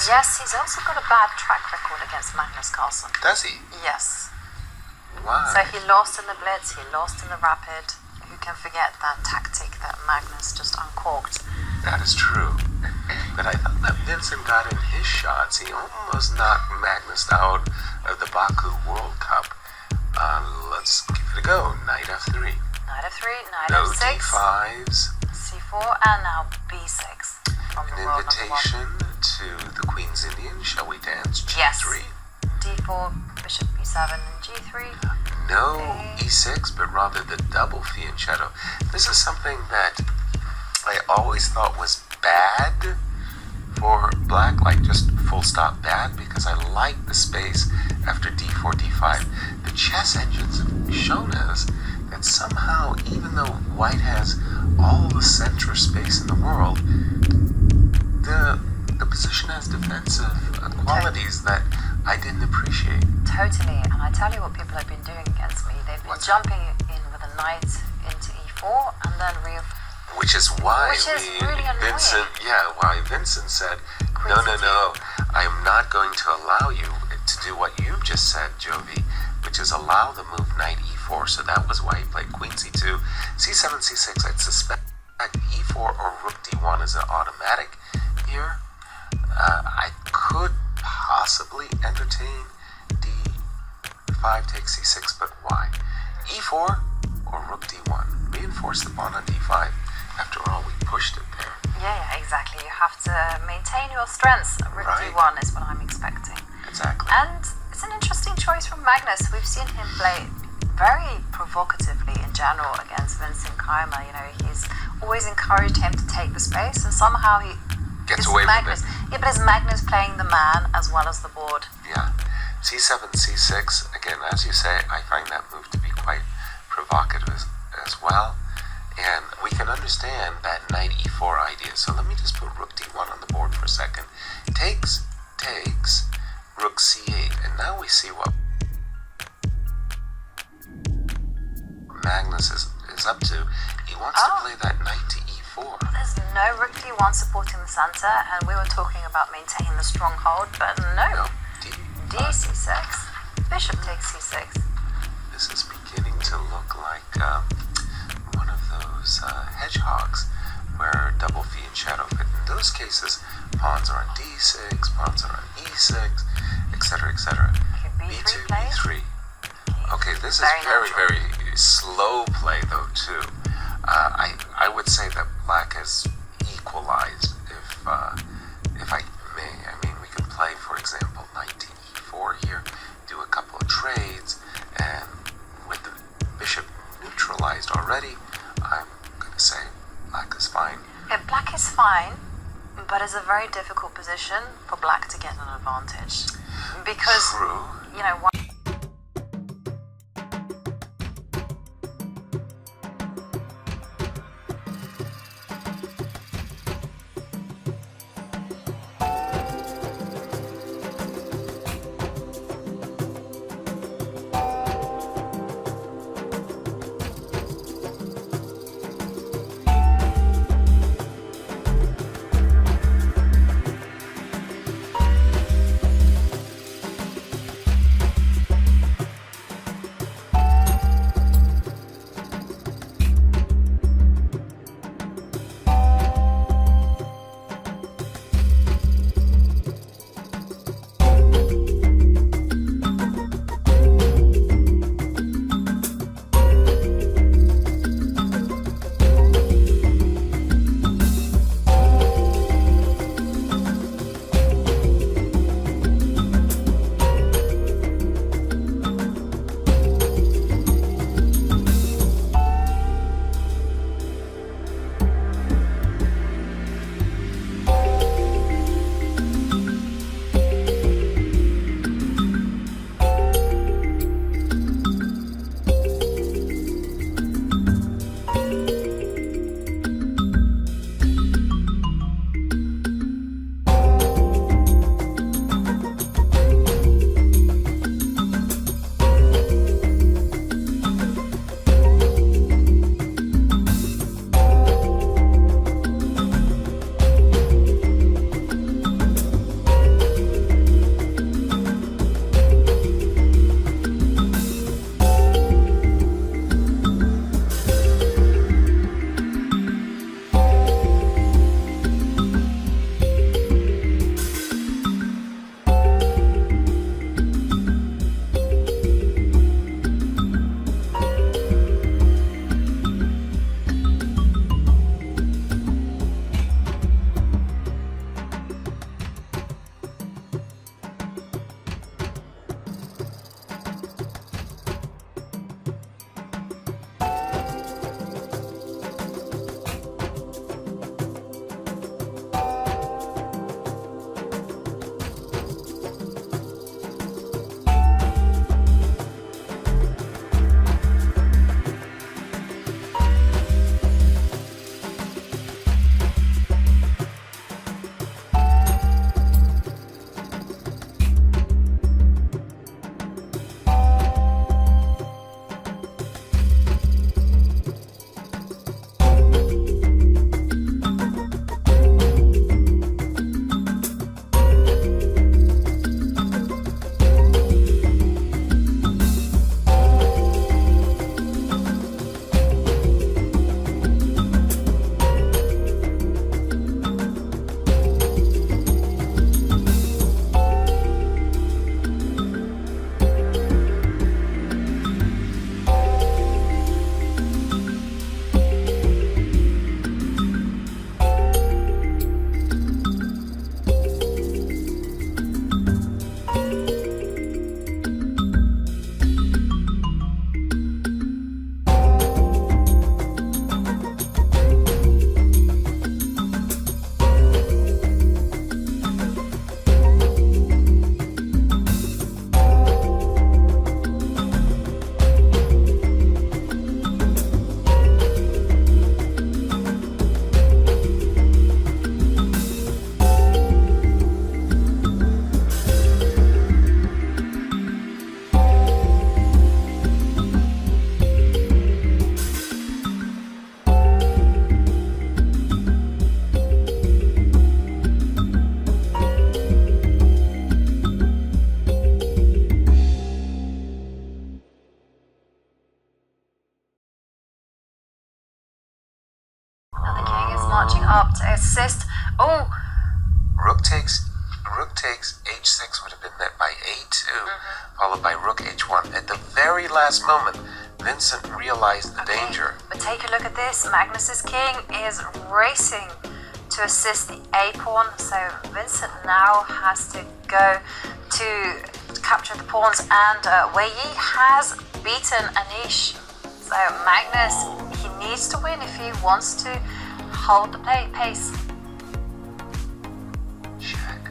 Yes, he's also got a bad track record against Magnus Carlsen. Does he? Yes. Why? So he lost in the Blitz, he lost in the Rapid. Who can forget that tactic that Magnus just uncorked? That is true. But I thought that Vincent got in his shots. He almost knocked Magnus out of the Baku World Cup. Let's give it a go. Knight F3. Knight F3, Knight No F6. D5s. C4, and now B6. From the An world invitation to the Queen's Indian. Shall we dance? G3. Yes. D4, Bishop B7, and G3. No Okay. E6, but rather the double fianchetto. This is something that I always thought was bad for black, like just full stop bad, because I like the space after D4, D5. The chess engines have shown us that somehow, even though white has all the center space in the world, the position has defensive qualities that I didn't appreciate. Totally, and I tell you what people have been doing against me. They've been jumping in with a knight into E4 and then Which is why really annoying. why Vincent said, no, I am not going to allow you to do what you've just said, Jovi, which is allow the move knight E4. So that was why he played queen C2, C7, C6. I'd suspect E4 or rook D1 is an automatic here. I could possibly entertain D5 takes C6, but why? E4 or rook D1? Reinforce the pawn on D5. After all, we pushed it there. Yeah, exactly. You have to maintain your strengths. Rook Right. D1 is what I'm expecting. Exactly. And it's an interesting choice from Magnus. We've seen him play very provocatively in general against Vincent Keymer. You know, he's always encouraged him to take the space, and somehow he Gets it's away Magnus. with it. Yeah, but it's Magnus playing the man as well as the board. Yeah. C7, C6, again, as you say, I find that move to be quite provocative as well. And we can understand that knight E4 idea. So let me just put rook D1 on the board for a second. Takes, rook C8. And now we see what Magnus is up to. He wants to play that knight to E4. There's no rook D1 supporting the center, and we were talking about maintaining the stronghold, but no. D C6. Bishop takes C6. This is beginning to look like one of those hedgehogs where double fianchetto. But in those cases, pawns are on D6, pawns are on E6, etc., etc. Okay, B3 B2, play. B3. Okay, this is Very very slow play though too. I would say that black has equalized, if I may. I mean, we can play, for example, knight to E4 here, do a couple of trades, and with the bishop neutralized already, I'm going to say black is fine. Yeah, black is fine, but it's a very difficult position for black to get an advantage. Because, True. you know, takes h6 would have been met by a2, followed by rook h1. At the very last moment, Vincent realized the danger. But take a look at this. Magnus's king is racing to assist the a pawn. So Vincent now has to go to capture the pawns, and Wei Yi has beaten Anish. So Magnus, he needs to win if he wants to hold the pace. Check.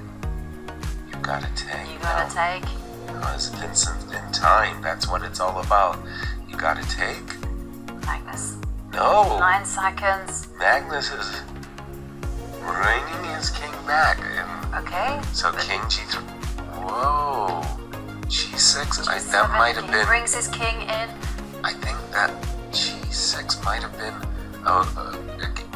You gotta take. You gotta take. Because Vincent's in time. That's what it's all about. You gotta take. Magnus. No. 9 seconds. Magnus is bringing his king back. Okay. So king g3. Whoa. g6. That G7, might have been. He brings his king in. I think that g6 might have been.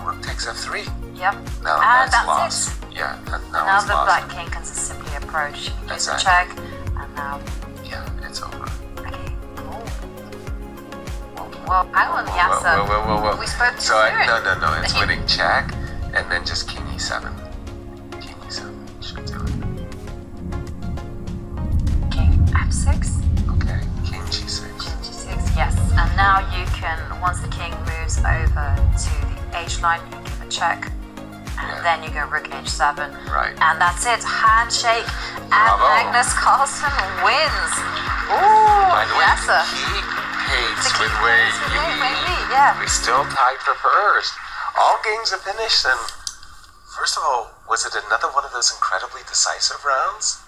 Rook takes f3. Yep. Now and that's that's lost. it. Yeah. Now it's the lost. black king can simply approach. He plays a Exactly. check, and now. Yeah, it's over. Okay. Well, hang on, Yasser. Whoa. We spoke to So no. It's He- winning check, and then just king e7. King e7 should do it. King f6. Okay, king g6. G6, yes. And now you can, once the king moves over to the h line, you give a check. And then you go rook h7. Right. And that's it. Handshake. And Bravo. Magnus Carlsen wins. By the way, Yasser. keep pace To with keep Wei pace with Yi. Wei Yi, yeah. We're still tied for first. All games are finished, and first of all, was it another one of those incredibly decisive rounds?